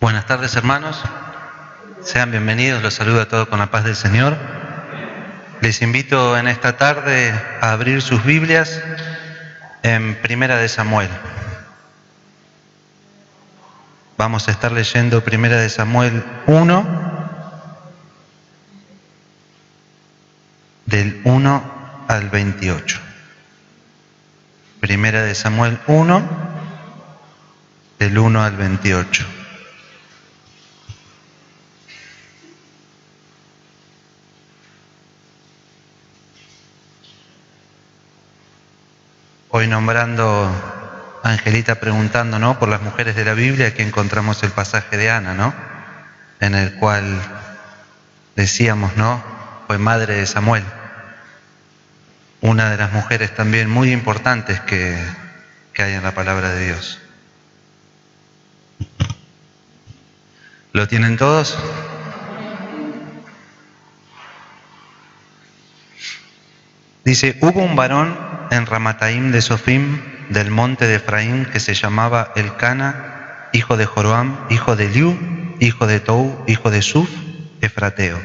Buenas tardes, hermanos. Sean bienvenidos, los saludo a todos con la paz del Señor. Les invito en esta tarde a abrir sus Biblias en Primera de Samuel. Vamos a estar leyendo Primera de Samuel 1, del 1 al 28. Primera de Samuel 1, del 1 al 28. Hoy nombrando a Angelita preguntando, ¿no?, por las mujeres de la Biblia, aquí encontramos el pasaje de Ana, ¿no?, en el cual decíamos, ¿no?, fue madre de Samuel. Una de las mujeres también muy importantes que hay en la palabra de Dios. ¿Lo tienen todos? Dice, hubo un varón en Ramataim de Sofim, del monte de Efraín, que se llamaba Elcana, hijo de Joram, hijo de Eliú, hijo de Tou, hijo de Suf, efrateo.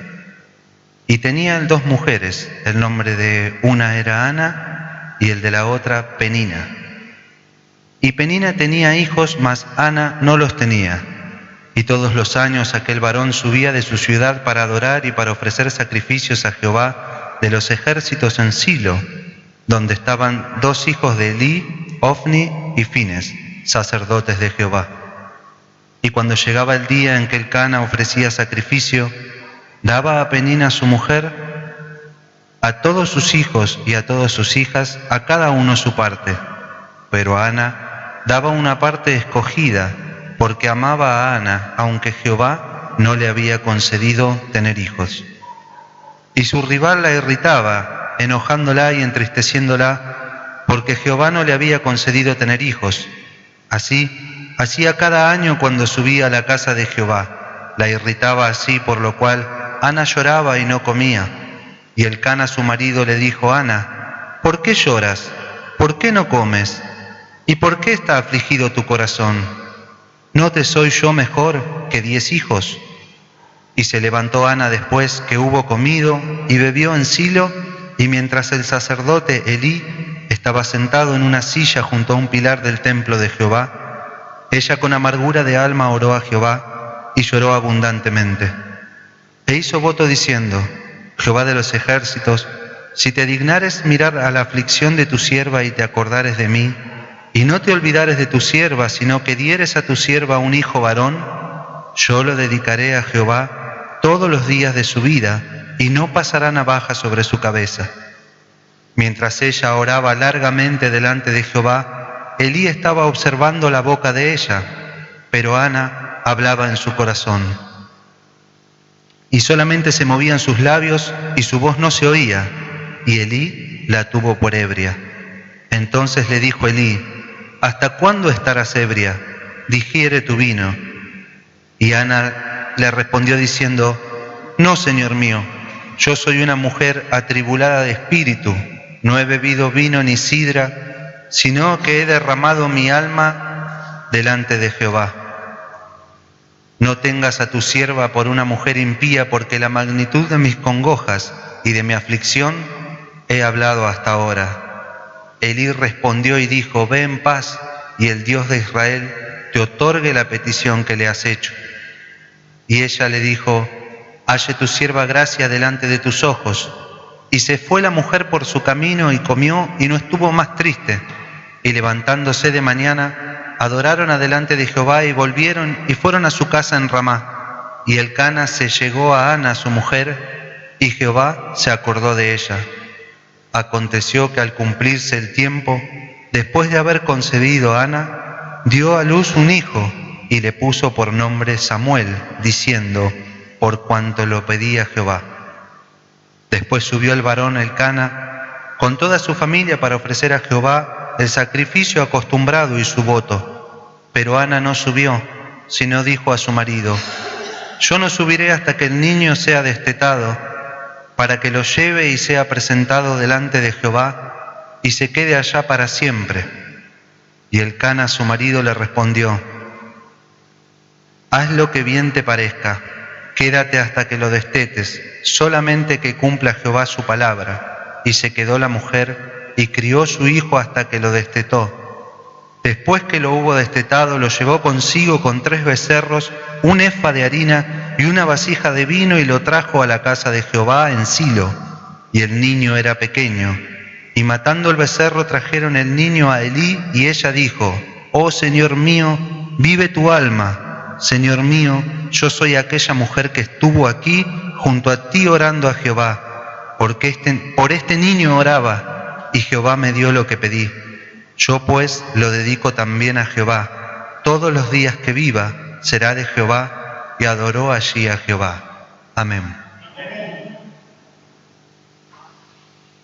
Y tenía él dos mujeres, el nombre de una era Ana y el de la otra Penina. Y Penina tenía hijos, mas Ana no los tenía. Y todos los años aquel varón subía de su ciudad para adorar y para ofrecer sacrificios a Jehová de los ejércitos en Silo, donde estaban dos hijos de Elí, Ofni y Fines, sacerdotes de Jehová. Y cuando llegaba el día en que Elcana ofrecía sacrificio, daba a Penina su mujer, a todos sus hijos y a todas sus hijas, a cada uno su parte. Pero a Ana daba una parte escogida, porque amaba a Ana, aunque Jehová no le había concedido tener hijos. Y su rival la irritaba, enojándola y entristeciéndola, porque Jehová no le había concedido tener hijos. Así, hacía cada año cuando subía a la casa de Jehová. La irritaba así, por lo cual Ana lloraba y no comía. Y Elcana su marido le dijo, Ana, ¿por qué lloras? ¿Por qué no comes? ¿Y por qué está afligido tu corazón? ¿No te soy yo mejor que 10 hijos? Y se levantó Ana después que hubo comido y bebió en Silo, y mientras el sacerdote Elí estaba sentado en una silla junto a un pilar del templo de Jehová, ella con amargura de alma oró a Jehová y lloró abundantemente. E hizo voto diciendo, Jehová de los ejércitos, si te dignares mirar a la aflicción de tu sierva y te acordares de mí, y no te olvidares de tu sierva, sino que dieres a tu sierva un hijo varón, yo lo dedicaré a Jehová todos los días de su vida, y no pasará navaja sobre su cabeza. Mientras ella oraba largamente delante de Jehová, Elí estaba observando la boca de ella, pero Ana hablaba en su corazón. Y solamente se movían sus labios y su voz no se oía, y Elí la tuvo por ebria. Entonces le dijo Elí, ¿hasta cuándo estarás ebria? Digiere tu vino. Y Ana le respondió diciendo, no, Señor mío, yo soy una mujer atribulada de espíritu, no he bebido vino ni sidra, sino que he derramado mi alma delante de Jehová. No tengas a tu sierva por una mujer impía, porque la magnitud de mis congojas y de mi aflicción he hablado hasta ahora. Elí respondió y dijo, ve en paz, y el Dios de Israel te otorgue la petición que le has hecho. Y ella le dijo, halle tu sierva gracia delante de tus ojos. Y se fue la mujer por su camino y comió y no estuvo más triste. Y levantándose de mañana, adoraron adelante de Jehová y volvieron y fueron a su casa en Ramá. Y Elcana se llegó a Ana su mujer, y Jehová se acordó de ella. Aconteció que al cumplirse el tiempo, después de haber concebido a Ana, dio a luz un hijo y le puso por nombre Samuel, diciendo, por cuanto lo pedía Jehová. Después subió el varón Elcana con toda su familia para ofrecer a Jehová el sacrificio acostumbrado y su voto. Pero Ana no subió, sino dijo a su marido, yo no subiré hasta que el niño sea destetado, para que lo lleve y sea presentado delante de Jehová y se quede allá para siempre. Y Elcana su marido le respondió, haz lo que bien te parezca, quédate hasta que lo destetes, solamente que cumpla Jehová su palabra. Y se quedó la mujer y crió su hijo hasta que lo destetó. Después que lo hubo destetado, lo llevó consigo con 3 becerros, un efa de harina y una vasija de vino, y lo trajo a la casa de Jehová en Silo. Y el niño era pequeño. Y matando el becerro trajeron el niño a Elí, y ella dijo: Oh Señor mío, vive tu alma. Señor mío, yo soy aquella mujer que estuvo aquí junto a ti orando a Jehová, porque por este niño oraba, y Jehová me dio lo que pedí. Yo pues lo dedico también a Jehová. Todos los días que viva será de Jehová. Y adoró allí a Jehová. Amén.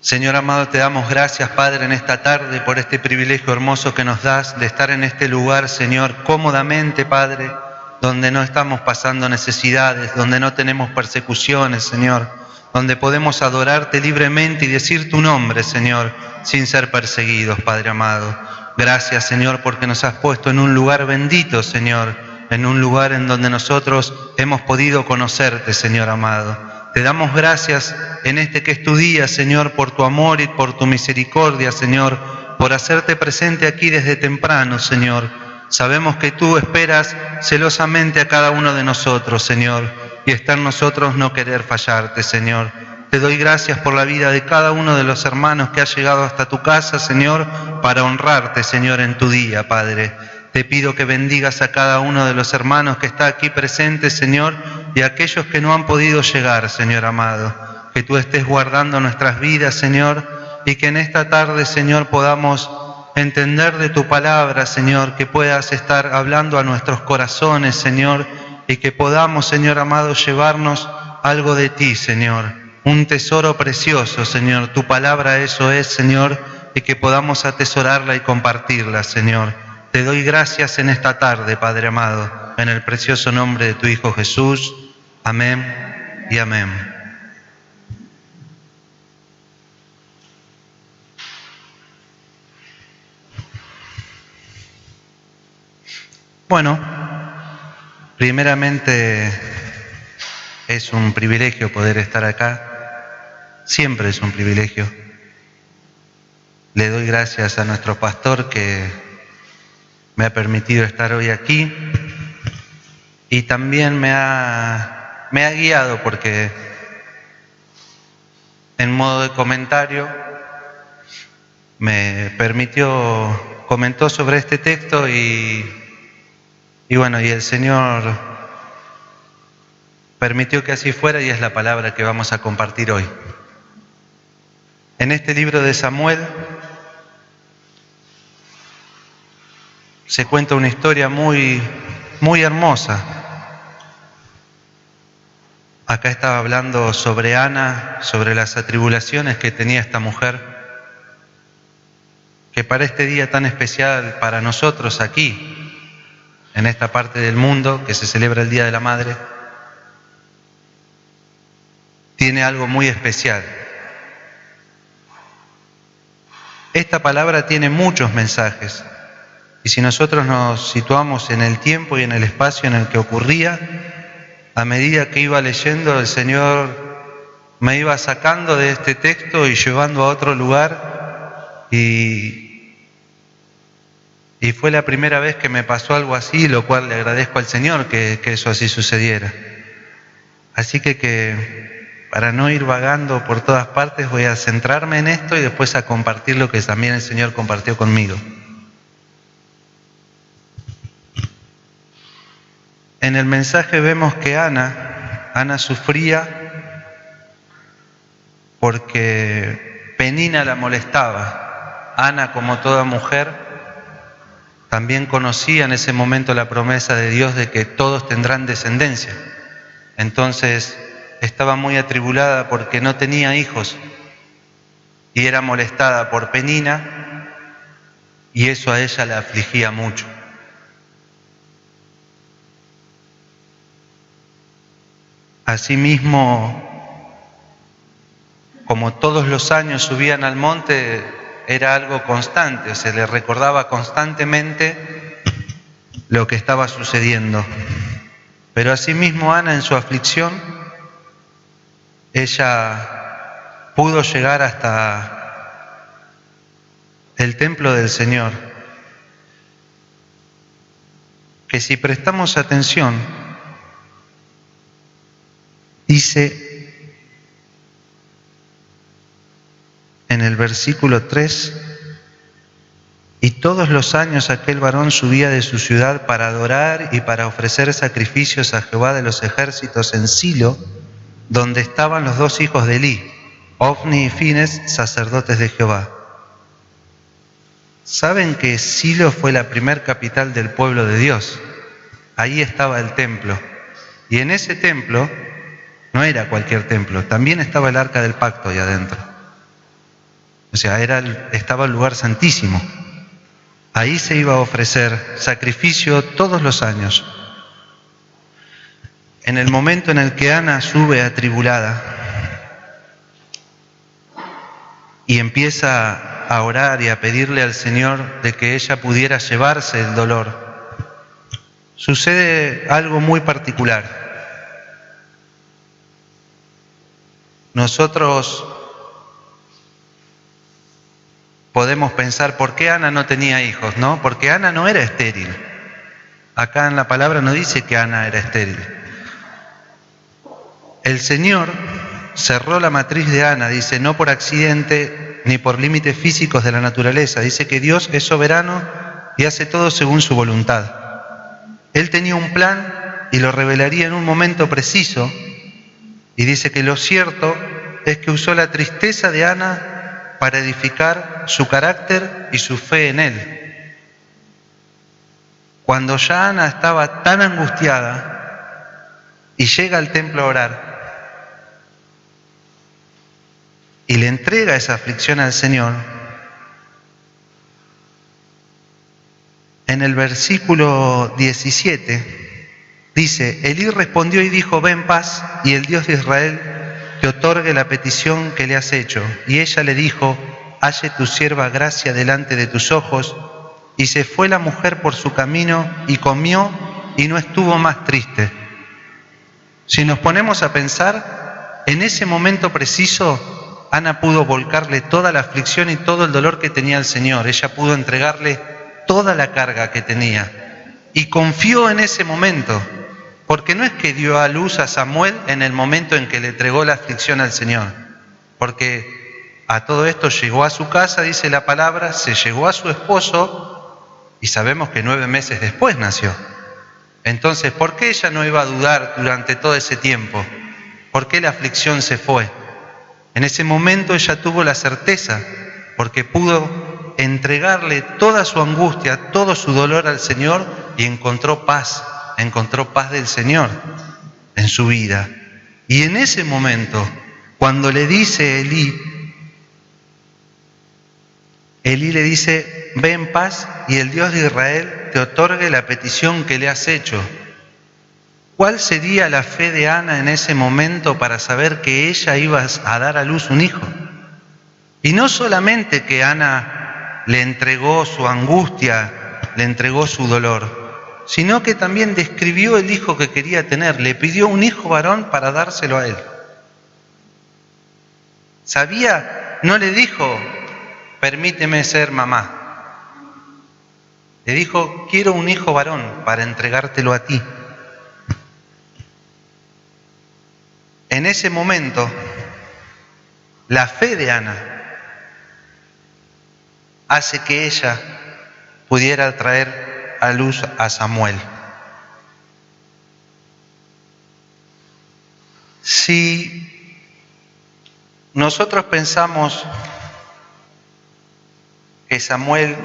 Señor amado, te damos gracias, Padre, en esta tarde por este privilegio hermoso que nos das de estar en este lugar, Señor, cómodamente, Padre, donde no estamos pasando necesidades, donde no tenemos persecuciones, Señor, donde podemos adorarte libremente y decir tu nombre, Señor, sin ser perseguidos, Padre amado. Gracias, Señor, porque nos has puesto en un lugar bendito, Señor, en un lugar en donde nosotros hemos podido conocerte, Señor amado. Te damos gracias en este que es tu día, Señor, por tu amor y por tu misericordia, Señor, por hacerte presente aquí desde temprano, Señor. Sabemos que tú esperas celosamente a cada uno de nosotros, Señor, y está en nosotros no querer fallarte, Señor. Te doy gracias por la vida de cada uno de los hermanos que ha llegado hasta tu casa, Señor, para honrarte, Señor, en tu día, Padre. Te pido que bendigas a cada uno de los hermanos que está aquí presente, Señor, y a aquellos que no han podido llegar, Señor amado. Que tú estés guardando nuestras vidas, Señor, y que en esta tarde, Señor, podamos entender de tu palabra, Señor, que puedas estar hablando a nuestros corazones, Señor, y que podamos, Señor amado, llevarnos algo de ti, Señor, un tesoro precioso, Señor. Tu palabra eso es, Señor, y que podamos atesorarla y compartirla, Señor. Te doy gracias en esta tarde, Padre amado, en el precioso nombre de tu Hijo Jesús. Amén y amén. Bueno, primeramente es un privilegio poder estar acá, siempre es un privilegio. Le doy gracias a nuestro pastor que me ha permitido estar hoy aquí y también me ha guiado, porque en modo de comentario me comentó sobre este texto y bueno, y el Señor permitió que así fuera, y es la palabra que vamos a compartir hoy. En este libro de Samuel se cuenta una historia muy, muy hermosa. Acá estaba hablando sobre Ana, sobre las atribulaciones que tenía esta mujer, que para este día tan especial para nosotros aquí, en esta parte del mundo que se celebra el Día de la Madre, tiene algo muy especial. Esta palabra tiene muchos mensajes, y si nosotros nos situamos en el tiempo y en el espacio en el que ocurría, a medida que iba leyendo, el Señor me iba sacando de este texto y llevando a otro lugar, y fue la primera vez que me pasó algo así, lo cual le agradezco al Señor que eso así sucediera. Así que para no ir vagando por todas partes, voy a centrarme en esto y después a compartir lo que también el Señor compartió conmigo. En el mensaje vemos que Ana sufría porque Penina la molestaba. Ana, como toda mujer, también conocía en ese momento la promesa de Dios de que todos tendrán descendencia. Entonces estaba muy atribulada porque no tenía hijos y era molestada por Penina, y eso a ella la afligía mucho. Asimismo, como todos los años subían al monte, era algo constante, se le recordaba constantemente lo que estaba sucediendo. Pero asimismo Ana en su aflicción, ella pudo llegar hasta el templo del Señor, que si prestamos atención, dice en el versículo 3, y todos los años aquel varón subía de su ciudad para adorar y para ofrecer sacrificios a Jehová de los ejércitos en Silo, donde estaban los dos hijos de Elí, Ofni y Fines, sacerdotes de Jehová. ¿Saben que Silo fue la primer capital del pueblo de Dios? Ahí estaba el templo. Y en ese templo, no era cualquier templo, también estaba el arca del pacto ahí adentro. O sea, estaba el lugar santísimo. Ahí se iba a ofrecer sacrificio todos los años. En el momento en el que Ana sube atribulada y empieza a orar y a pedirle al Señor de que ella pudiera llevarse el dolor, sucede algo muy particular. Nosotros podemos pensar, ¿por qué Ana no tenía hijos? ¿No? Porque Ana no era estéril. Acá en la palabra no dice que Ana era estéril. El Señor cerró la matriz de Ana, dice, no por accidente ni por límites físicos de la naturaleza. Dice que Dios es soberano y hace todo según su voluntad. Él tenía un plan y lo revelaría en un momento preciso. Y dice que lo cierto es que usó la tristeza de Ana para edificar su carácter y su fe en Él. Cuando ya Ana estaba tan angustiada y llega al templo a orar y le entrega esa aflicción al Señor, en el versículo 17 dice, Elí respondió y dijo, ve en paz, y el Dios de Israel te otorgue la petición que le has hecho. Y ella le dijo, halle tu sierva gracia delante de tus ojos. Y se fue la mujer por su camino y comió y no estuvo más triste. Si nos ponemos a pensar, en ese momento preciso, Ana pudo volcarle toda la aflicción y todo el dolor que tenía al Señor. Ella pudo entregarle toda la carga que tenía. Y confió en ese momento. Porque no es que dio a luz a Samuel en el momento en que le entregó la aflicción al Señor. Porque a todo esto llegó a su casa, dice la palabra, se llegó a su esposo y sabemos que 9 meses después nació. Entonces, ¿por qué ella no iba a dudar durante todo ese tiempo? ¿Por qué la aflicción se fue? En ese momento ella tuvo la certeza, porque pudo entregarle toda su angustia, todo su dolor al Señor y encontró paz del Señor en su vida. Y en ese momento, cuando le dice Elí le dice, ve en paz y el Dios de Israel te otorgue la petición que le has hecho. ¿Cuál sería la fe de Ana en ese momento para saber que ella iba a dar a luz un hijo? Y no solamente que Ana le entregó su angustia, le entregó su dolor, sino que también describió el hijo que quería tener, le pidió un hijo varón para dárselo a él. Sabía, no le dijo, permíteme ser mamá. Le dijo, quiero un hijo varón para entregártelo a ti. En ese momento, la fe de Ana hace que ella pudiera traer a luz a Samuel. Si nosotros pensamos que sabemos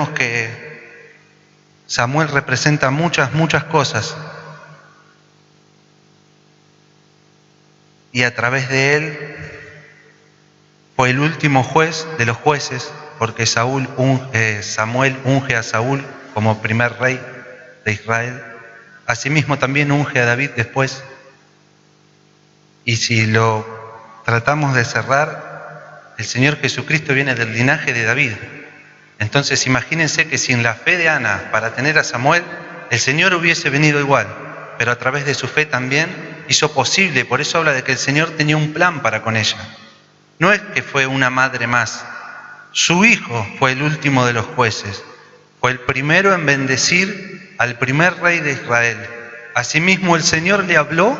que Samuel representa muchas cosas y a través de él fue el último juez de los jueces, porque Samuel unge a Saúl como primer rey de Israel. Asimismo también unge a David después. Y si lo tratamos de cerrar, el Señor Jesucristo viene del linaje de David. Entonces imagínense que sin la fe de Ana para tener a Samuel, el Señor hubiese venido igual, pero a través de su fe también hizo posible. Por eso habla de que el Señor tenía un plan para con ella. No es que fue una madre más. Su hijo fue el último de los jueces. Fue el primero en bendecir al primer rey de Israel. Asimismo el Señor le habló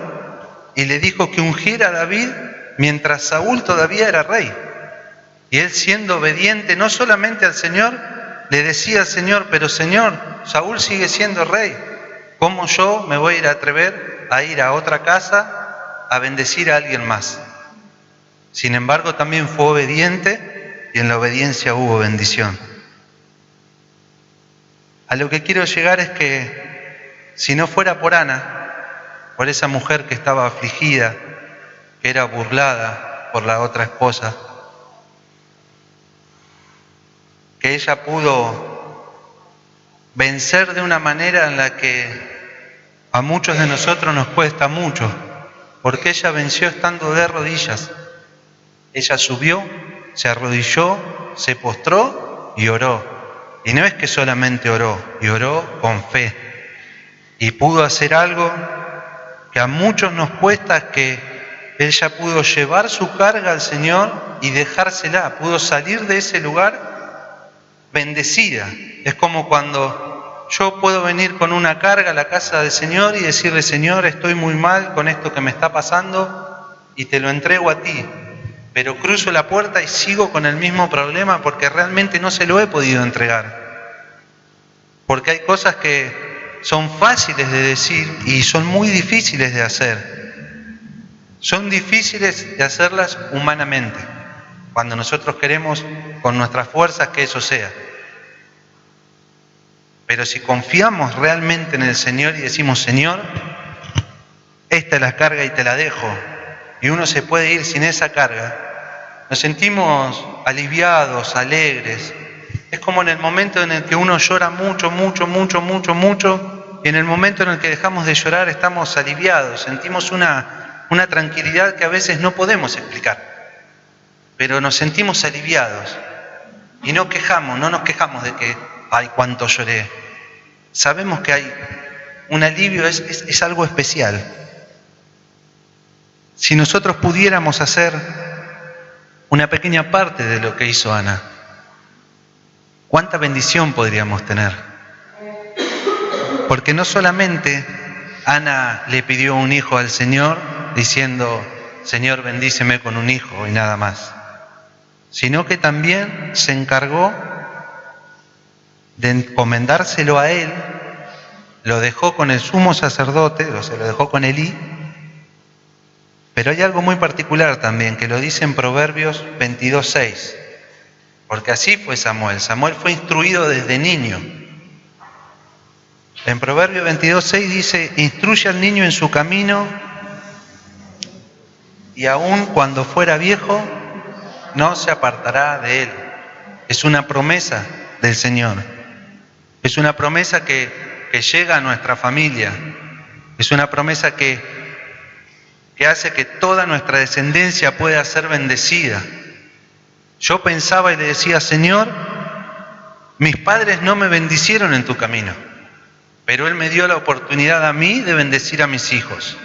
y le dijo que ungiera a David mientras Saúl todavía era rey. Y él, siendo obediente no solamente al Señor, le decía al Señor: pero Señor, Saúl sigue siendo rey. ¿Cómo yo me voy a atrever a ir a otra casa a bendecir a alguien más? Sin embargo, también fue obediente y en la obediencia hubo bendición. A lo que quiero llegar es que si no fuera por Ana, por esa mujer que estaba afligida, que era burlada por la otra esposa, que ella pudo vencer de una manera en la que a muchos de nosotros nos cuesta mucho, porque ella venció estando de rodillas. Ella subió, se arrodilló, se postró y oró. Y no es que solamente oró, y oró con fe. Y pudo hacer algo que a muchos nos cuesta, que ella pudo llevar su carga al Señor y dejársela. Pudo salir de ese lugar bendecida. Es como cuando yo puedo venir con una carga a la casa del Señor y decirle: Señor, estoy muy mal con esto que me está pasando y te lo entrego a ti. Pero cruzo la puerta y sigo con el mismo problema porque realmente no se lo he podido entregar. Porque hay cosas que son fáciles de decir y son muy difíciles de hacer. Son difíciles de hacerlas humanamente, cuando nosotros queremos con nuestras fuerzas que eso sea. Pero si confiamos realmente en el Señor y decimos: Señor, esta es la carga y te la dejo, y uno se puede ir sin esa carga, nos sentimos aliviados, alegres. Es como en el momento en el que uno llora mucho, y en el momento en el que dejamos de llorar estamos aliviados, sentimos una tranquilidad que a veces no podemos explicar, pero nos sentimos aliviados y no nos quejamos de que, ay, cuánto lloré. Sabemos que hay un alivio, es algo especial. Si nosotros pudiéramos hacer una pequeña parte de lo que hizo Ana, ¿cuánta bendición podríamos tener? Porque no solamente Ana le pidió un hijo al Señor diciendo: Señor, bendíceme con un hijo y nada más, sino que también se encargó de encomendárselo a él, lo dejó con el sumo sacerdote, se lo dejó con Elí. Pero hay algo muy particular también, que lo dice en Proverbios 22:6, porque así fue Samuel. Samuel fue instruido desde niño. En Proverbios 22:6 dice: instruye al niño en su camino, y aun cuando fuera viejo, no se apartará de él. Es una promesa del Señor. Es una promesa que llega a nuestra familia. Es una promesa que hace que toda nuestra descendencia pueda ser bendecida. Yo pensaba y le decía: Señor, mis padres no me bendicieron en tu camino, pero Él me dio la oportunidad a mí de bendecir a mis hijos.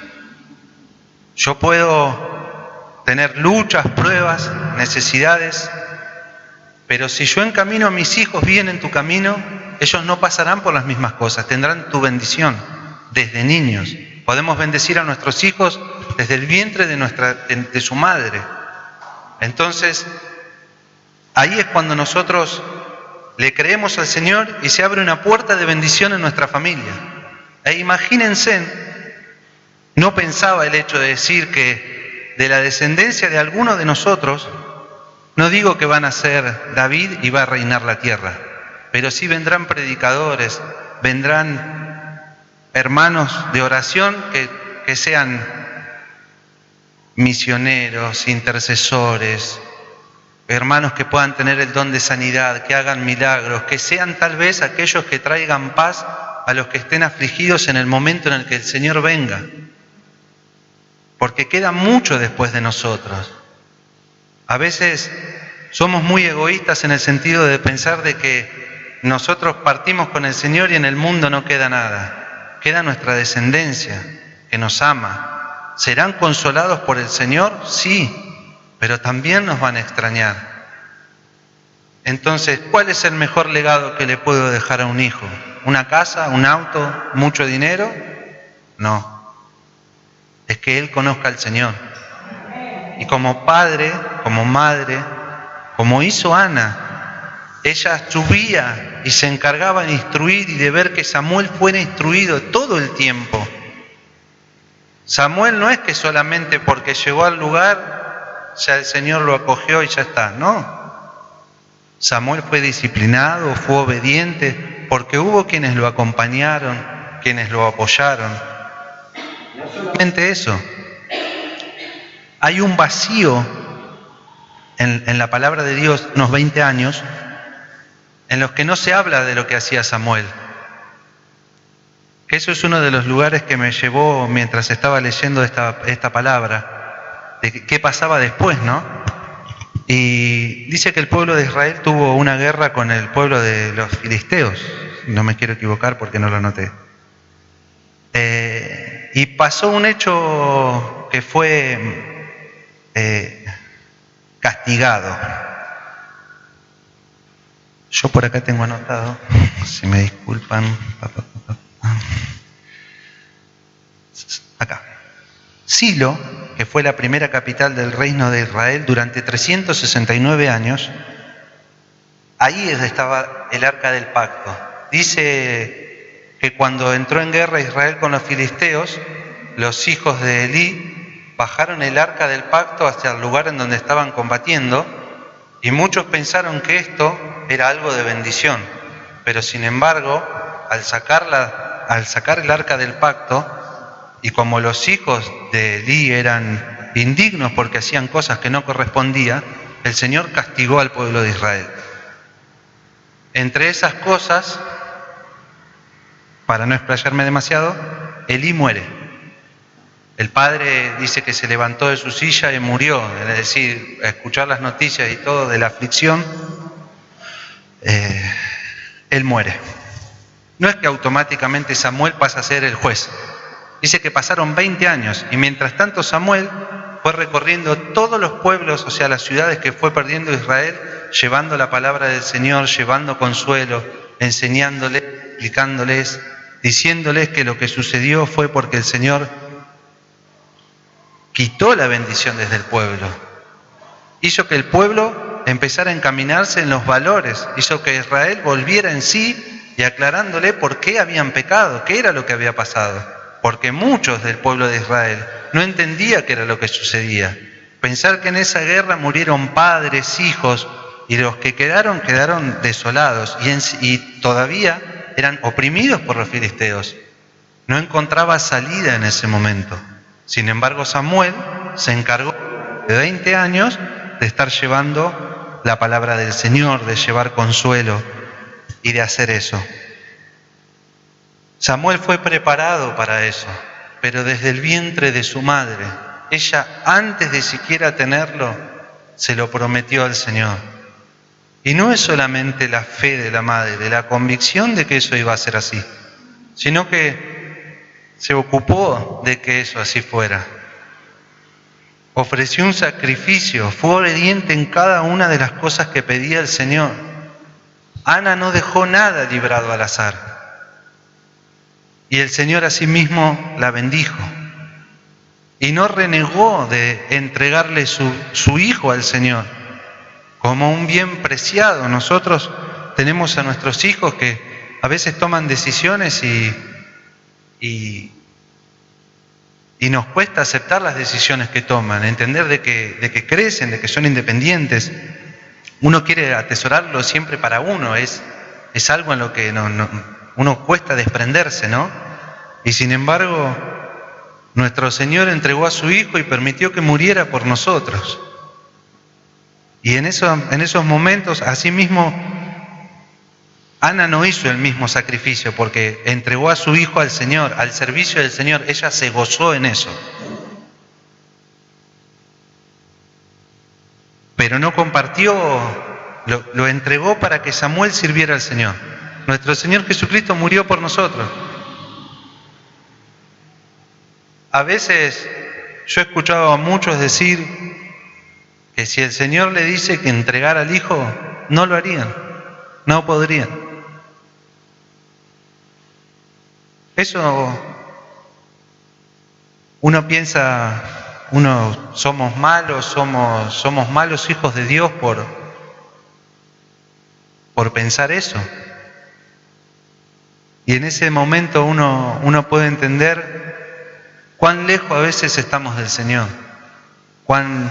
Yo puedo tener luchas, pruebas, necesidades, pero si yo encamino a mis hijos bien en tu camino, ellos no pasarán por las mismas cosas, tendrán tu bendición desde niños. Podemos bendecir a nuestros hijos desde el vientre de su madre. Entonces, ahí es cuando nosotros le creemos al Señor y se abre una puerta de bendición en nuestra familia. E imagínense, no pensaba el hecho de decir que de la descendencia de alguno de nosotros, no digo que van a ser David y va a reinar la tierra, pero sí vendrán predicadores, vendrán hermanos de oración que sean misioneros, intercesores, hermanos que puedan tener el don de sanidad, que hagan milagros, que sean tal vez aquellos que traigan paz a los que estén afligidos en el momento en el que el Señor venga. Porque queda mucho después de nosotros. A veces somos muy egoístas en el sentido de pensar de que nosotros partimos con el Señor y en el mundo no queda nada. Queda nuestra descendencia, que nos ama. ¿Serán consolados por el Señor? Sí, pero también nos van a extrañar. Entonces, ¿cuál es el mejor legado que le puedo dejar a un hijo? ¿Una casa, un auto, mucho dinero? No. Es que él conozca al Señor. Y como padre, como madre, como hizo Ana, ella subía y se encargaba de instruir y de ver que Samuel fuera instruido todo el tiempo. Samuel no es que solamente porque llegó al lugar, ya el Señor lo acogió y ya está, no. Samuel fue disciplinado, fue obediente, porque hubo quienes lo acompañaron, quienes lo apoyaron. No solamente eso, hay un vacío en la palabra de Dios, unos 20 años, en los que no se habla de lo que hacía Samuel. Eso es uno de los lugares que me llevó mientras estaba leyendo esta palabra, de qué pasaba después, ¿no? Y dice que el pueblo de Israel tuvo una guerra con el pueblo de los filisteos, no me quiero equivocar porque no lo anoté. Y pasó un hecho que fue castigado. Yo por acá tengo anotado, si me disculpan. Acá. Silo, que fue la primera capital del reino de Israel durante 369 años, ahí estaba el arca del pacto. Dice que cuando entró en guerra Israel con los filisteos, los hijos de Elí bajaron el arca del pacto hacia el lugar en donde estaban combatiendo, y muchos pensaron que esto era algo de bendición, pero sin embargo, al sacar el arca del pacto, y como los hijos de Elí eran indignos porque hacían cosas que no correspondían, el Señor castigó al pueblo de Israel. Entre esas cosas, para no explayarme demasiado, Elí muere. El padre dice que se levantó de su silla y murió, es decir, a escuchar las noticias y todo de la aflicción, él muere. No es que automáticamente Samuel pasa a ser el juez. Dice que pasaron 20 años y mientras tanto Samuel fue recorriendo todos los pueblos, o sea, las ciudades que fue perdiendo Israel, llevando la palabra del Señor, llevando consuelo, enseñándoles, explicándoles, diciéndoles que lo que sucedió fue porque el Señor quitó la bendición desde el pueblo. Hizo que el pueblo empezara a encaminarse en los valores, hizo que Israel volviera en sí y aclarándole por qué habían pecado, qué era lo que había pasado. Porque muchos del pueblo de Israel no entendía qué era lo que sucedía. Pensar que en esa guerra murieron padres, hijos, y los que quedaron desolados y todavía eran oprimidos por los filisteos. No encontraba salida en ese momento. Sin embargo, Samuel se encargó de 20 años de estar llevando la palabra del Señor, de llevar consuelo y de hacer eso. Samuel fue preparado para eso, pero desde el vientre de su madre, ella antes de siquiera tenerlo, se lo prometió al Señor. Y no es solamente la fe de la madre, de la convicción de que eso iba a ser así, sino que se ocupó de que eso así fuera. Ofreció un sacrificio, fue obediente en cada una de las cosas que pedía el Señor. Ana no dejó nada librado al azar. Y el Señor asimismo la bendijo. Y no renegó de entregarle su hijo al Señor como un bien preciado. Nosotros tenemos a nuestros hijos que a veces toman decisiones y nos cuesta aceptar las decisiones que toman, entender de que crecen, de que son independientes. Uno quiere atesorarlo siempre para uno, es algo en lo que uno cuesta desprenderse, ¿no? Y sin embargo, nuestro Señor entregó a su Hijo y permitió que muriera por nosotros. Y en esos momentos, asimismo, Ana no hizo el mismo sacrificio porque entregó a su Hijo al Señor, al servicio del Señor. Ella se gozó en eso. Pero no compartió lo entregó para que Samuel sirviera al Señor. Nuestro Señor Jesucristo murió por nosotros. A veces yo he escuchado a muchos decir que si el Señor le dice que entregara al Hijo, no lo harían, no podrían. Eso uno piensa, somos malos, somos malos hijos de Dios por pensar eso. Y en ese momento uno puede entender cuán lejos a veces estamos del Señor, cuánto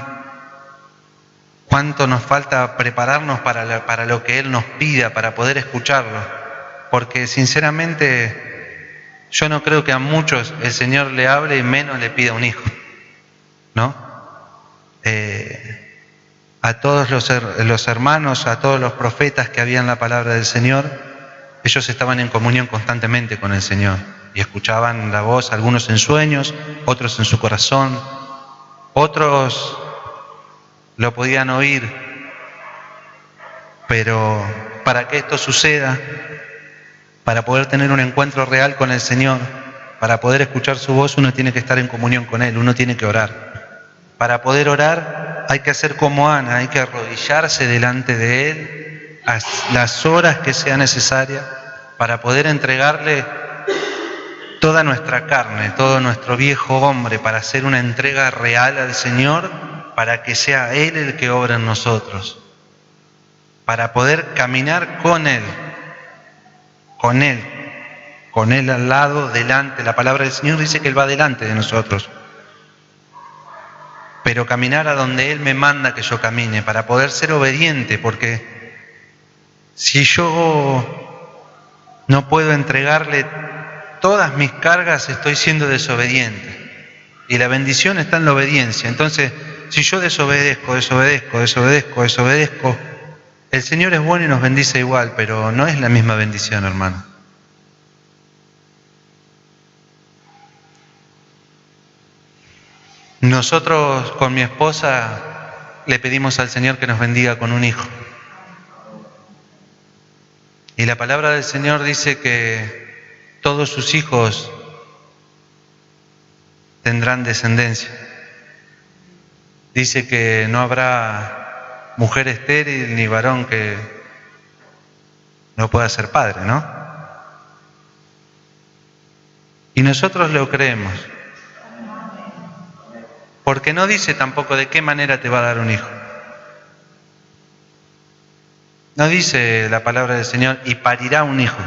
nos falta prepararnos para lo que Él nos pida, para poder escucharlo. Porque sinceramente yo no creo que a muchos el Señor le hable y menos le pida un hijo, ¿no? A todos los hermanos, a todos los profetas que habían la palabra del Señor, ellos estaban en comunión constantemente con el Señor y escuchaban la voz, algunos en sueños, otros en su corazón, otros lo podían oír. Pero para que esto suceda, para poder tener un encuentro real con el Señor, para poder escuchar su voz, uno tiene que estar en comunión con Él, uno tiene que orar. Para poder orar hay que hacer como Ana, hay que arrodillarse delante de Él a las horas que sea necesaria para poder entregarle toda nuestra carne, todo nuestro viejo hombre, para hacer una entrega real al Señor, para que sea Él el que obra en nosotros, para poder caminar con Él al lado, delante. La palabra del Señor dice que Él va delante de nosotros, pero caminar a donde Él me manda que yo camine, para poder ser obediente, porque si yo no puedo entregarle todas mis cargas, estoy siendo desobediente. Y la bendición está en la obediencia. Entonces, si yo desobedezco, el Señor es bueno y nos bendice igual, pero no es la misma bendición, hermano. Nosotros con mi esposa le pedimos al Señor que nos bendiga con un hijo. Y la palabra del Señor dice que todos sus hijos tendrán descendencia. Dice que no habrá mujer estéril ni varón que no pueda ser padre, ¿no? Y nosotros lo creemos. Porque no dice tampoco de qué manera te va a dar un hijo. No dice la palabra del Señor, y parirá un hijo.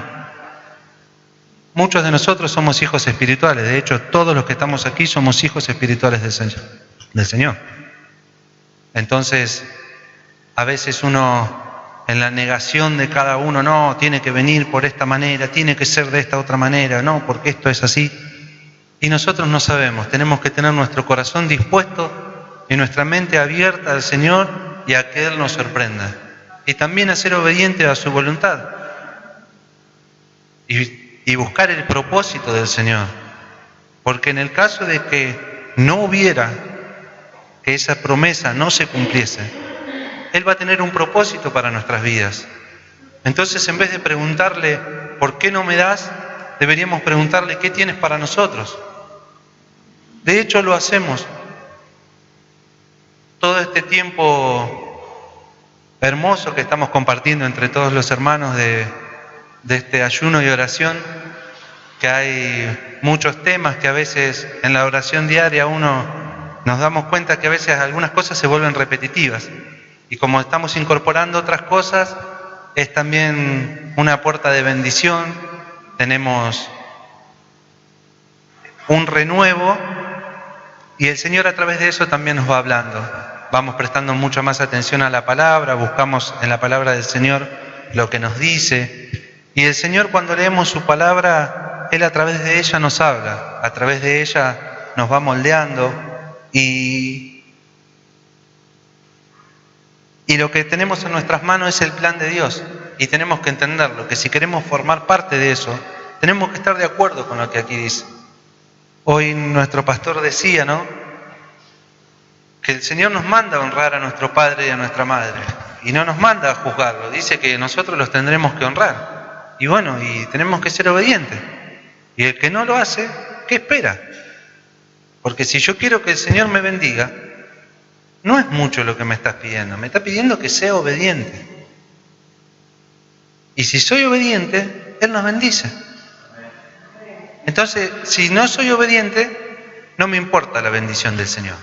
Muchos de nosotros somos hijos espirituales. De hecho, todos los que estamos aquí somos hijos espirituales del Señor. Entonces, a veces uno, en la negación de cada uno, no, tiene que venir por esta manera, tiene que ser de esta otra manera, no, porque esto es así. Y nosotros no sabemos, tenemos que tener nuestro corazón dispuesto y nuestra mente abierta al Señor y a que Él nos sorprenda. Y también a ser obediente a su voluntad. Y buscar el propósito del Señor. Porque en el caso de que no hubiera, que esa promesa no se cumpliese, Él va a tener un propósito para nuestras vidas. Entonces, en vez de preguntarle, ¿por qué no me das?, deberíamos preguntarle, ¿qué tienes para nosotros? De hecho, lo hacemos. Todo este tiempo hermoso que estamos compartiendo entre todos los hermanos de este ayuno y oración, que hay muchos temas que a veces en la oración diaria nos damos cuenta que a veces algunas cosas se vuelven repetitivas. Y como estamos incorporando otras cosas, es también una puerta de bendición. Tenemos un renuevo y el Señor a través de eso también nos va hablando. Vamos prestando mucha más atención a la palabra, buscamos en la palabra del Señor lo que nos dice. Y el Señor, cuando leemos su palabra, Él a través de ella nos habla, a través de ella nos va moldeando. Y lo que tenemos en nuestras manos es el plan de Dios. Y tenemos que entenderlo, que si queremos formar parte de eso, tenemos que estar de acuerdo con lo que aquí dice. Hoy nuestro pastor decía, ¿no?, que el Señor nos manda a honrar a nuestro padre y a nuestra madre. y no nos manda a juzgarlo, dice que nosotros los tendremos que honrar. Y bueno, y tenemos que ser obedientes. Y el que no lo hace, ¿qué espera? Porque si yo quiero que el Señor me bendiga, no es mucho lo que me está pidiendo, me está pidiendo que sea obediente. Y si soy obediente, Él nos bendice. Entonces, si no soy obediente, no me importa la bendición del Señor.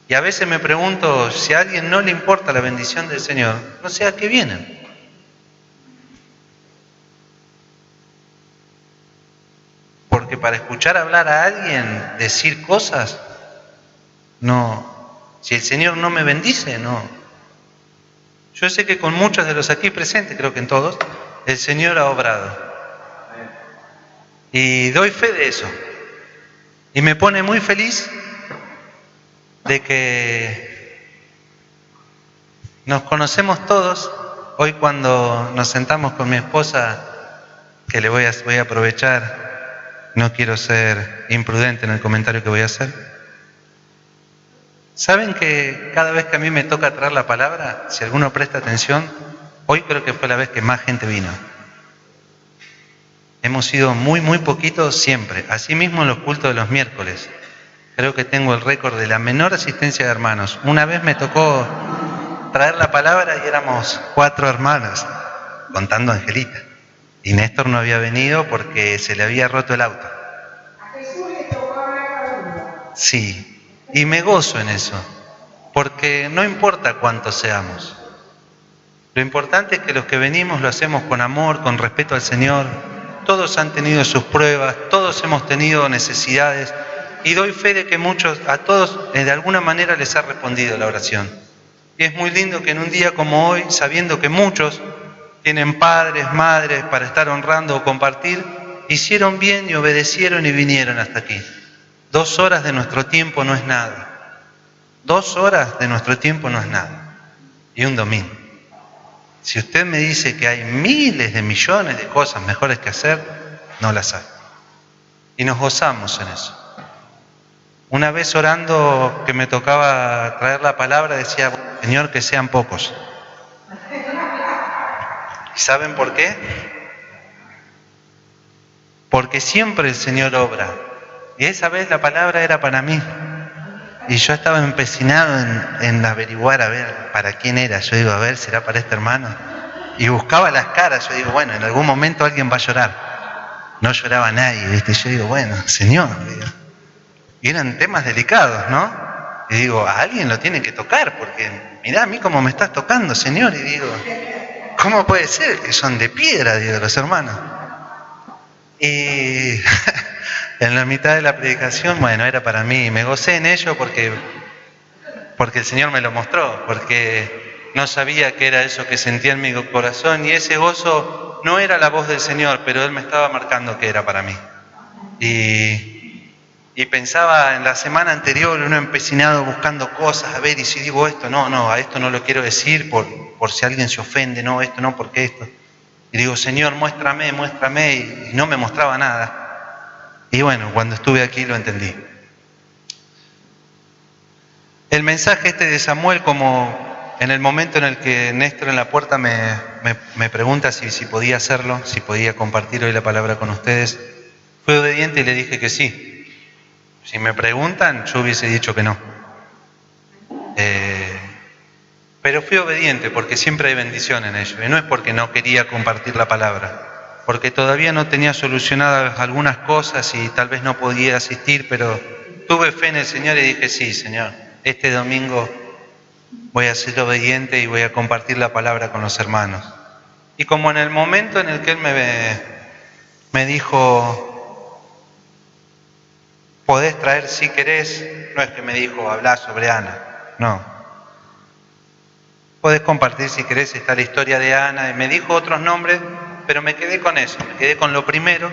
Y a veces me pregunto, si a alguien no le importa la bendición del Señor, no sé a qué vienen. Porque para escuchar hablar a alguien, decir cosas, no. Si el Señor no me bendice, no. Yo sé que con muchos de los aquí presentes, creo que en todos, el Señor ha obrado. Y doy fe de eso. Y me pone muy feliz de que nos conocemos todos. Hoy cuando nos sentamos con mi esposa, que le voy a aprovechar, no quiero ser imprudente en el comentario que voy a hacer. ¿Saben que cada vez que a mí me toca traer la palabra, si alguno presta atención, hoy creo que fue la vez que más gente vino? Hemos sido muy poquitos siempre. Asimismo en los cultos de los miércoles. Creo que tengo el récord de la menor asistencia de hermanos. Una vez me tocó traer la palabra y éramos 4 hermanos, contando a Angelita. Y Néstor no había venido porque se le había roto el auto. A Jesús le tocó hablar. Sí, y me gozo en eso, porque no importa cuántos seamos. Lo importante es que los que venimos lo hacemos con amor, con respeto al Señor. Todos han tenido sus pruebas, todos hemos tenido necesidades. Y doy fe de que a todos de alguna manera les ha respondido la oración. Y es muy lindo que en un día como hoy, sabiendo que muchos tienen padres, madres para estar honrando o compartir, hicieron bien y obedecieron y vinieron hasta aquí. 2 horas de nuestro tiempo no es nada. 2 horas de nuestro tiempo no es nada. Y un domingo. Si usted me dice que hay miles de millones de cosas mejores que hacer, no las hay. Y nos gozamos en eso. Una vez orando que me tocaba traer la palabra, decía, Señor, que sean pocos. ¿Y saben por qué? Porque siempre el Señor obra. Y esa vez la palabra era para mí. Y yo estaba empecinado en averiguar, a ver, para quién era. Yo digo, a ver, ¿será para este hermano? Y buscaba las caras. Yo digo, bueno, en algún momento alguien va a llorar. No lloraba nadie, ¿viste? Yo digo, bueno, Señor, digo. Y eran temas delicados, ¿no? Y digo, a alguien lo tiene que tocar, porque mirá a mí cómo me estás tocando, Señor. Y digo, ¿cómo puede ser que son de piedra, digo, los hermanos? Y en la mitad de la predicación, bueno, era para mí. Me gocé en ello porque el Señor me lo mostró, porque no sabía qué era eso que sentía en mi corazón. Y ese gozo no era la voz del Señor, pero Él me estaba marcando que era para mí. Y pensaba en la semana anterior, uno empecinado buscando cosas, a ver, y si digo esto, no, a esto no lo quiero decir por si alguien se ofende, no, esto no, porque esto. Y digo, Señor, muéstrame, y no me mostraba nada. Y bueno, cuando estuve aquí lo entendí. El mensaje este de Samuel, como en el momento en el que Néstor en la puerta me pregunta si podía hacerlo, si podía compartir hoy la palabra con ustedes, fui obediente y le dije que sí. Si me preguntan, yo hubiese dicho que no. Pero fui obediente porque siempre hay bendición en ello. Y no es porque no quería compartir la palabra, porque todavía no tenía solucionadas algunas cosas y tal vez no podía asistir, pero tuve fe en el Señor y dije, sí, Señor, este domingo voy a ser obediente y voy a compartir la palabra con los hermanos. Y como en el momento en el que Él me dijo, podés traer si querés, no es que me dijo, hablá sobre Ana, no. Podés compartir si querés, está la historia de Ana, y me dijo otros nombres, pero me quedé con eso, me quedé con lo primero.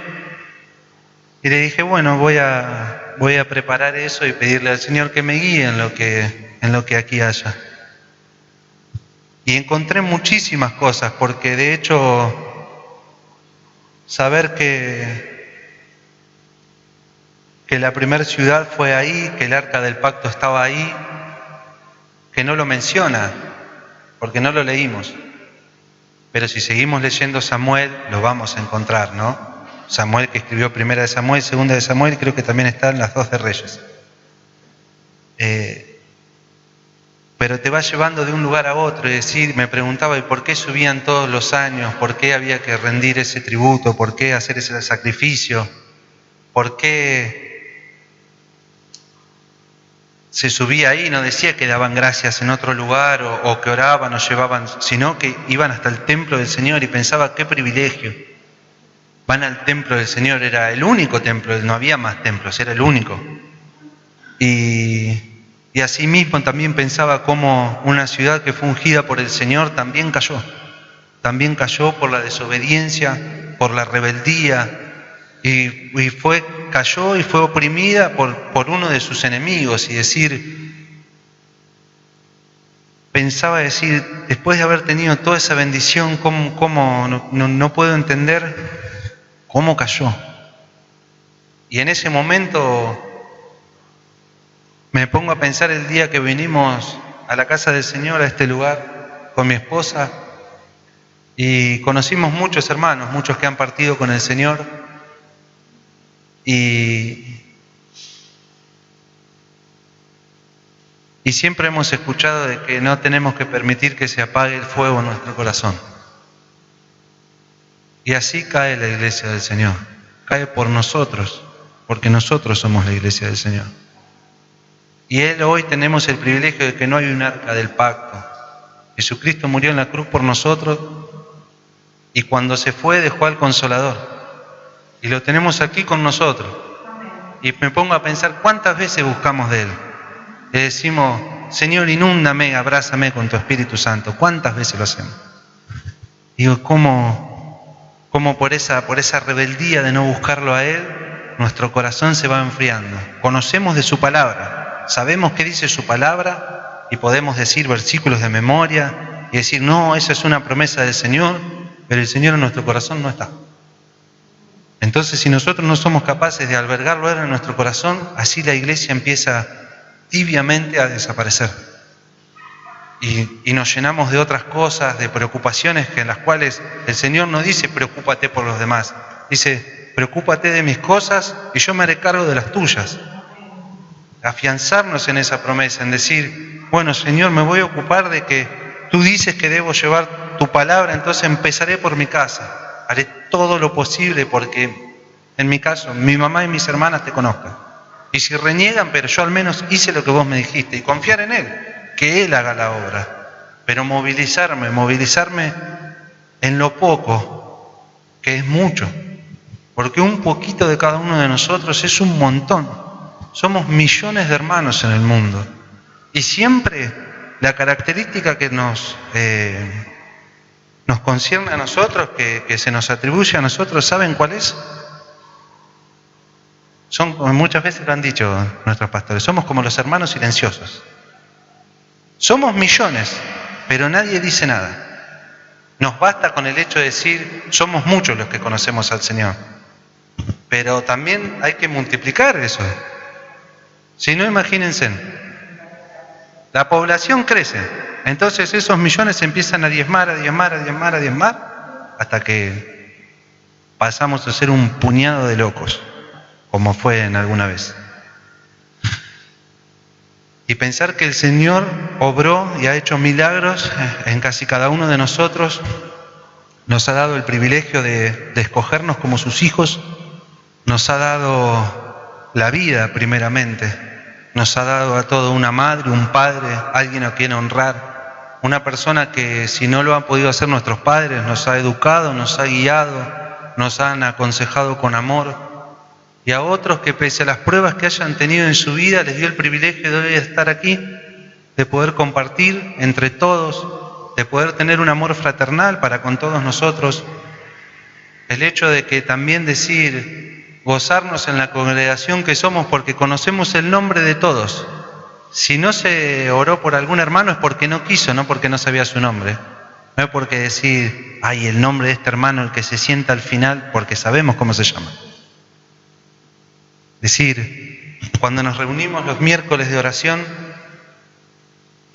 Y le dije, bueno, voy a preparar eso y pedirle al Señor que me guíe en lo que aquí haya. Y encontré muchísimas cosas, porque de hecho, saber que la primera ciudad fue ahí, que el arca del pacto estaba ahí, que no lo menciona, porque no lo leímos. Pero si seguimos leyendo Samuel, lo vamos a encontrar, ¿no? Samuel, que escribió Primera de Samuel, Segunda de Samuel, creo que también está en las 2 de Reyes. Pero te va llevando de un lugar a otro, es decir, me preguntaba, ¿y por qué subían todos los años? ¿Por qué había que rendir ese tributo? ¿Por qué hacer ese sacrificio? ¿Por qué se subía ahí? No decía que daban gracias en otro lugar o que oraban o llevaban, sino que iban hasta el templo del Señor, y pensaba, qué privilegio. Van al templo del Señor, era el único templo, no había más templos, era el único. Y asimismo también pensaba cómo una ciudad que fue ungida por el Señor también cayó por la desobediencia, por la rebeldía, y cayó y fue oprimida por uno de sus enemigos. Y pensaba decir, después de haber tenido toda esa bendición, ¿cómo no puedo entender cómo cayó? Y en ese momento me pongo a pensar el día que vinimos a la casa del Señor, a este lugar, con mi esposa, y conocimos muchos hermanos, muchos que han partido con el Señor, y siempre hemos escuchado de que no tenemos que permitir que se apague el fuego en nuestro corazón. Y así cae la iglesia del Señor, cae por nosotros, porque nosotros somos la iglesia del Señor. Y hoy tenemos el privilegio de que no hay un arca del pacto. Jesucristo murió en la cruz por nosotros, y cuando se fue dejó al Consolador, y lo tenemos aquí con nosotros. Y me pongo a pensar cuántas veces buscamos de Él. Le decimos, Señor, inúndame, abrázame con tu Espíritu Santo. ¿Cuántas veces lo hacemos? Digo, ¿cómo por esa rebeldía de no buscarlo a Él, nuestro corazón se va enfriando? Conocemos de su palabra, sabemos qué dice su palabra, y podemos decir versículos de memoria y decir, no, esa es una promesa del Señor, pero el Señor en nuestro corazón no está. Entonces, si nosotros no somos capaces de albergarlo en nuestro corazón, así la iglesia empieza tibiamente a desaparecer. Y nos llenamos de otras cosas, de preocupaciones en las cuales el Señor no dice, preocúpate por los demás. Dice, preocúpate de mis cosas y yo me haré cargo de las tuyas. Afianzarnos en esa promesa, en decir, bueno, Señor, me voy a ocupar de que tú dices que debo llevar tu palabra, entonces empezaré por mi casa. Haré todo lo posible porque, en mi caso, mi mamá y mis hermanas te conozcan. Y si reniegan, pero yo al menos hice lo que vos me dijiste, y confiar en Él, que Él haga la obra. Pero movilizarme en lo poco, que es mucho. Porque un poquito de cada uno de nosotros es un montón. Somos millones de hermanos en el mundo. Y siempre la característica que nos concierne a nosotros, que se nos atribuye a nosotros, ¿saben cuál es? Muchas veces lo han dicho nuestros pastores, somos como los hermanos silenciosos. Somos millones, pero nadie dice nada. Nos basta con el hecho de decir, somos muchos los que conocemos al Señor. Pero también hay que multiplicar eso. Si no, imagínense, la población crece, entonces esos millones empiezan a diezmar, hasta que pasamos a ser un puñado de locos, como fue en alguna vez. Y pensar que el Señor obró y ha hecho milagros en casi cada uno de nosotros, nos ha dado el privilegio de escogernos como sus hijos, nos ha dado la vida primeramente, nos ha dado a todo una madre, un padre, alguien a quien honrar, una persona que si no lo han podido hacer nuestros padres, nos ha educado, nos ha guiado, nos han aconsejado con amor. Y a otros que pese a las pruebas que hayan tenido en su vida, les dio el privilegio de hoy estar aquí, de poder compartir entre todos, de poder tener un amor fraternal para con todos nosotros. El hecho de que también decir, gozarnos en la congregación que somos porque conocemos el nombre de todos. Si no se oró por algún hermano es porque no quiso, no porque no sabía su nombre. No es porque decir, ay, el nombre de este hermano, el que se sienta al final, porque sabemos cómo se llama. Decir, cuando nos reunimos los miércoles de oración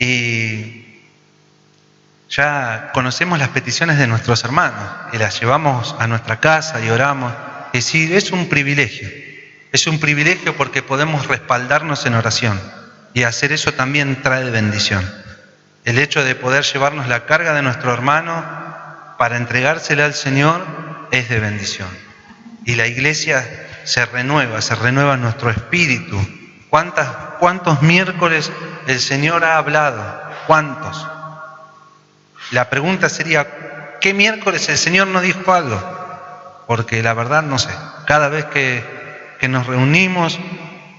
y Ya conocemos las peticiones de nuestros hermanos y las llevamos a nuestra casa y oramos. Es decir, es un privilegio. Es un privilegio porque podemos respaldarnos en oración y hacer eso también trae bendición. El hecho de poder llevarnos la carga de nuestro hermano para entregársela al Señor es de bendición. Y la iglesia se renueva nuestro espíritu. ¿Cuántos miércoles el Señor ha hablado? ¿Cuántos? La pregunta sería, ¿qué miércoles el Señor no dijo algo? Porque la verdad no sé. Cada vez que nos reunimos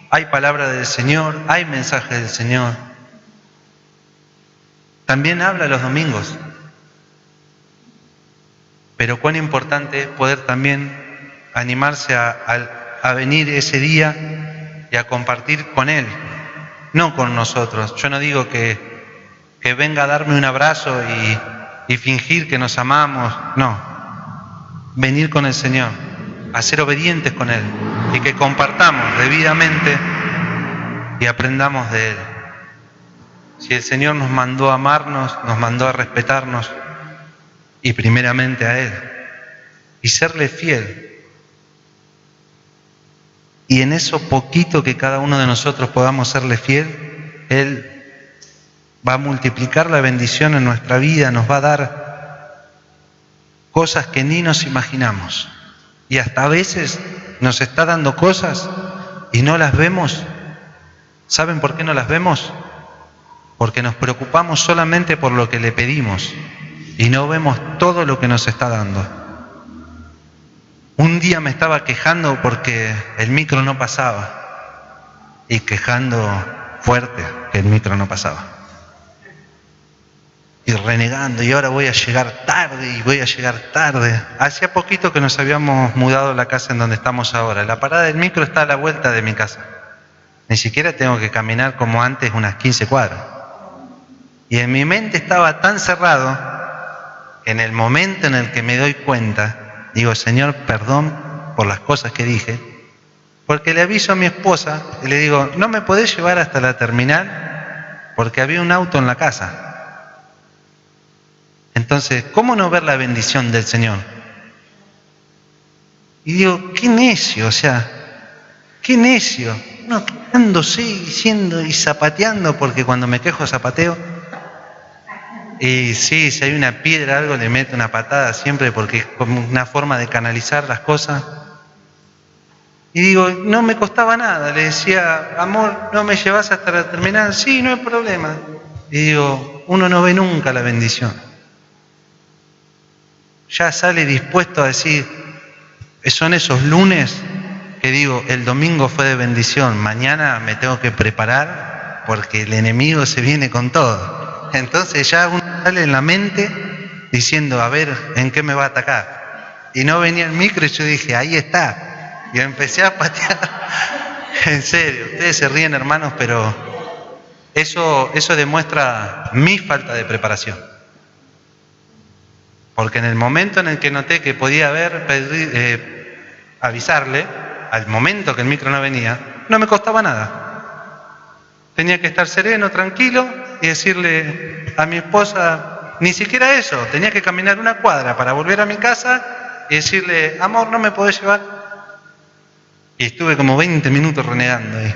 hay palabra del Señor, hay mensajes del Señor. También habla los domingos. Pero cuán importante es poder también animarse a venir ese día y a compartir con Él, no con nosotros. Yo no digo que venga a darme un abrazo y fingir que nos amamos, no. Venir con el Señor, a ser obedientes con Él y que compartamos debidamente y aprendamos de Él. Si el Señor nos mandó a amarnos, nos mandó a respetarnos y primeramente a Él y serle fiel. Y en eso poquito que cada uno de nosotros podamos serle fiel, Él va a multiplicar la bendición en nuestra vida, nos va a dar cosas que ni nos imaginamos. Y hasta a veces nos está dando cosas y no las vemos. ¿Saben por qué no las vemos? Porque nos preocupamos solamente por lo que le pedimos y no vemos todo lo que nos está dando. Un día me estaba quejando porque el micro no pasaba y quejando fuerte que el micro no pasaba. Y renegando, y ahora voy a llegar tarde. Hacía poquito que nos habíamos mudado a la casa en donde estamos ahora. La parada del micro está a la vuelta de mi casa. Ni siquiera tengo que caminar como antes unas 15 cuadras. Y en mi mente estaba tan cerrado que en el momento en el que me doy cuenta, digo, Señor, perdón por las cosas que dije, porque le aviso a mi esposa y le digo, ¿no me podés llevar hasta la terminal? Porque había un auto en la casa. Entonces, ¿cómo no ver la bendición del Señor? Y digo, qué necio, qué necio. No, quedándose diciendo y zapateando, porque cuando me quejo zapateo. Y sí, si hay una piedra, algo, le meto una patada siempre, porque es como una forma de canalizar las cosas. Y digo, no me costaba nada. Le decía, amor, ¿no me llevas hasta la terminal? Sí, no hay problema. Y digo, uno no ve nunca la bendición. Ya sale dispuesto a decir, son esos lunes que digo, el domingo fue de bendición, mañana me tengo que preparar porque el enemigo se viene con todo. Entonces ya uno sale en la mente diciendo, a ver, ¿en qué me va a atacar? Y no venía el micro y yo dije, ahí está. Y empecé a patear. En serio, ustedes se ríen, hermanos, pero eso demuestra mi falta de preparación. Porque en el momento en el que noté que podía avisarle, al momento que el micro no venía, no me costaba nada. Tenía que estar sereno, tranquilo y decirle a mi esposa, ni siquiera eso, tenía que caminar una cuadra para volver a mi casa y decirle, amor, ¿no me podés llevar? Y estuve como 20 minutos renegando ahí.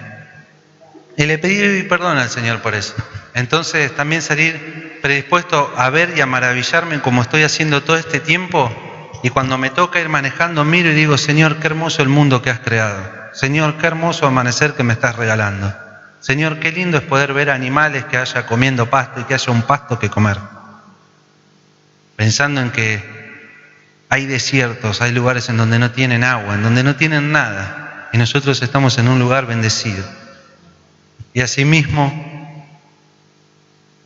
Y le pedí perdón al Señor por eso. Entonces también salir predispuesto a ver y a maravillarme como estoy haciendo todo este tiempo, y cuando me toca ir manejando miro y digo, Señor, qué hermoso el mundo que has creado. Señor, qué hermoso amanecer que me estás regalando. Señor, qué lindo es poder ver animales que haya comiendo pasto y que haya un pasto que comer. Pensando en que hay desiertos, hay lugares en donde no tienen agua, en donde no tienen nada, y nosotros estamos en un lugar bendecido. Y asimismo,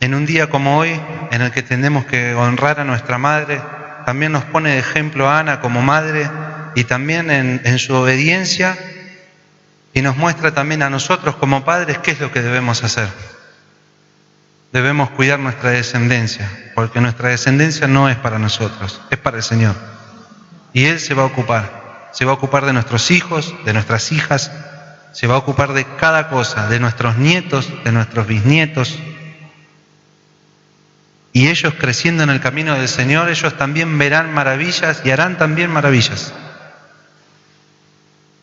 en un día como hoy, en el que tenemos que honrar a nuestra madre, también nos pone de ejemplo a Ana como madre y también en su obediencia, y nos muestra también a nosotros como padres qué es lo que debemos hacer. Debemos cuidar nuestra descendencia, porque nuestra descendencia no es para nosotros, es para el Señor. Y Él se va a ocupar de nuestros hijos, de nuestras hijas, se va a ocupar de cada cosa, de nuestros nietos, de nuestros bisnietos. Y ellos creciendo en el camino del Señor, ellos también verán maravillas y harán también maravillas.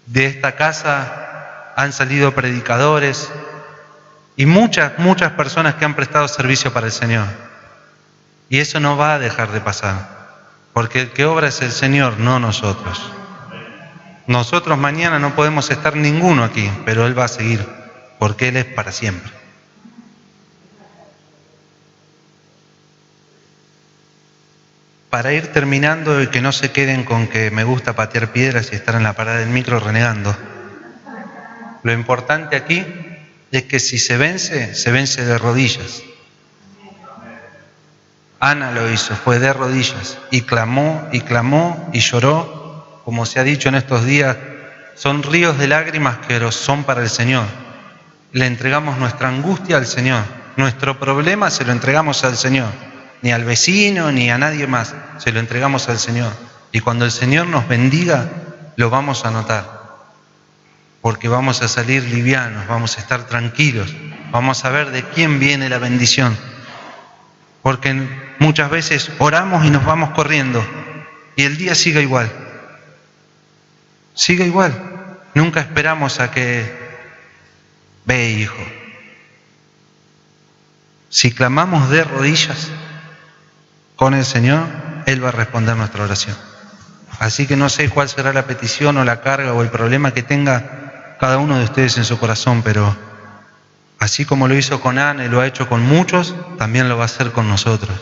De esta casa han salido predicadores y muchas personas que han prestado servicio para el Señor. Y eso no va a dejar de pasar, porque el que obra es el Señor, no nosotros. Nosotros mañana no podemos estar ninguno aquí, pero Él va a seguir, porque Él es para siempre. Para ir terminando y que no se queden con que me gusta patear piedras y estar en la parada del micro renegando, lo importante aquí es que si se vence de rodillas. Ana lo hizo, fue de rodillas y clamó y lloró, como se ha dicho en estos días, son ríos de lágrimas que son para el Señor. Le entregamos nuestra angustia al Señor, nuestro problema se lo entregamos al Señor, ni al vecino ni a nadie más, se lo entregamos al Señor. Y cuando el Señor nos bendiga, lo vamos a notar, porque vamos a salir livianos, vamos a estar tranquilos, vamos a ver de quién viene la bendición. Porque muchas veces oramos y nos vamos corriendo y el día sigue igual. Sigue igual. Nunca esperamos a que ve, hijo. Si clamamos de rodillas con el Señor, Él va a responder nuestra oración. Así que no sé cuál será la petición o la carga o el problema que tenga cada uno de ustedes en su corazón, pero así como lo hizo con Ana y lo ha hecho con muchos, también lo va a hacer con nosotros.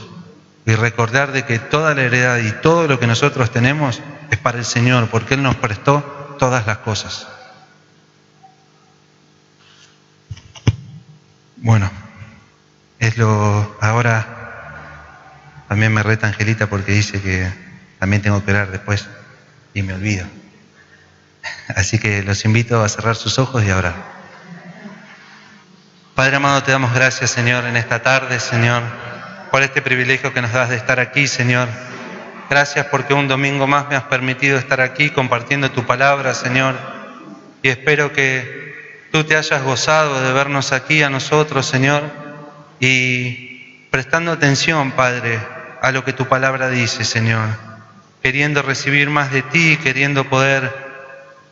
Y recordar de que toda la heredad y todo lo que nosotros tenemos es para el Señor, porque Él nos prestó todas las cosas. Bueno, ahora también me reta Angelita porque dice que también tengo que orar después y me olvido. Así que los invito a cerrar sus ojos y a orar. Padre amado, te damos gracias, Señor, en esta tarde, Señor, por este privilegio que nos das de estar aquí, Señor. Gracias porque un domingo más me has permitido estar aquí compartiendo tu palabra, Señor. Y espero que tú te hayas gozado de vernos aquí a nosotros, Señor, y prestando atención, Padre, a lo que tu palabra dice, Señor. Queriendo recibir más de ti, queriendo poder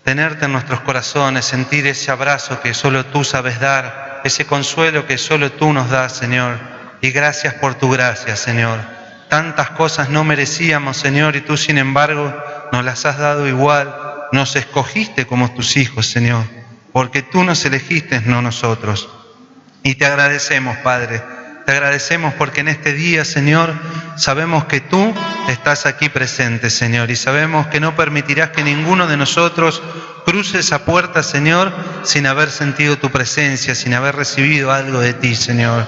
tenerte en nuestros corazones, sentir ese abrazo que solo tú sabes dar, ese consuelo que solo tú nos das, Señor. Y gracias por tu gracia, Señor. Tantas cosas no merecíamos, Señor, y tú, sin embargo, nos las has dado igual. Nos escogiste como tus hijos, Señor, porque tú nos elegiste, no nosotros. Y te agradecemos, Padre. Te agradecemos porque en este día, Señor, sabemos que tú estás aquí presente, Señor, y sabemos que no permitirás que ninguno de nosotros cruce esa puerta, Señor, sin haber sentido tu presencia, sin haber recibido algo de ti, Señor.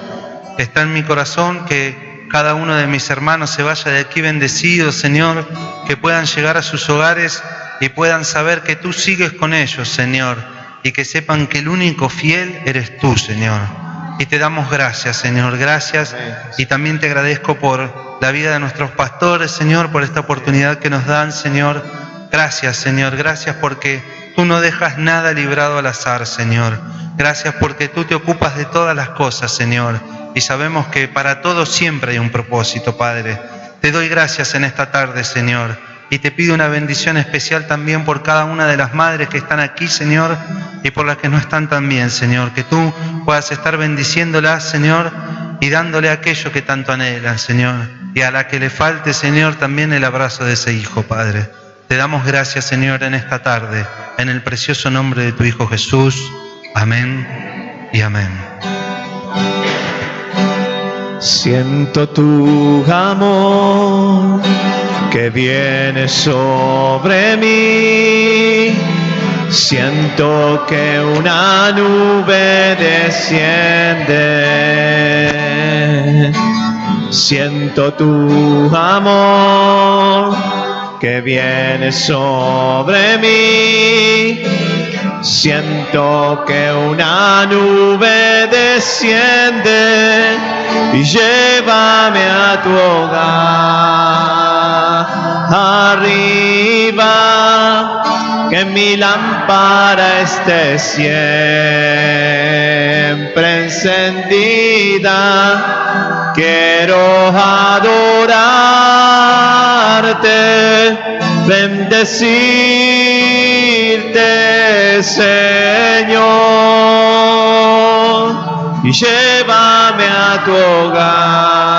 Está en mi corazón que cada uno de mis hermanos se vaya de aquí bendecido, Señor, que puedan llegar a sus hogares y puedan saber que tú sigues con ellos, Señor, y que sepan que el único fiel eres tú, Señor. Y te damos gracias, Señor, gracias. Y también te agradezco por la vida de nuestros pastores, Señor, por esta oportunidad que nos dan, Señor. Gracias, Señor, gracias porque tú no dejas nada librado al azar, Señor. Gracias porque tú te ocupas de todas las cosas, Señor. Y sabemos que para todo siempre hay un propósito, Padre. Te doy gracias en esta tarde, Señor. Y te pido una bendición especial también por cada una de las madres que están aquí, Señor, y por las que no están también, Señor. Que tú puedas estar bendiciéndolas, Señor, y dándole aquello que tanto anhelan, Señor. Y a la que le falte, Señor, también el abrazo de ese hijo, Padre. Te damos gracias, Señor, en esta tarde, en el precioso nombre de tu Hijo Jesús. Amén y amén. Siento tu amor que viene sobre mí. Siento que una nube desciende. Siento tu amor que viene sobre mí. Siento que una nube desciende y llévame a tu hogar. Arriba que mi lámpara esté siempre encendida. Quiero adorarte, bendecirte, Señor, y llévame a tu hogar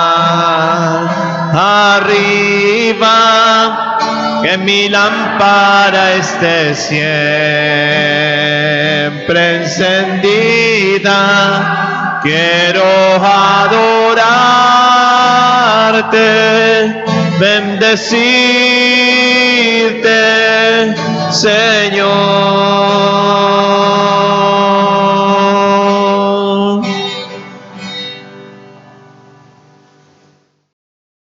arriba, que mi lámpara esté siempre encendida. Quiero adorarte, bendecirte, Señor.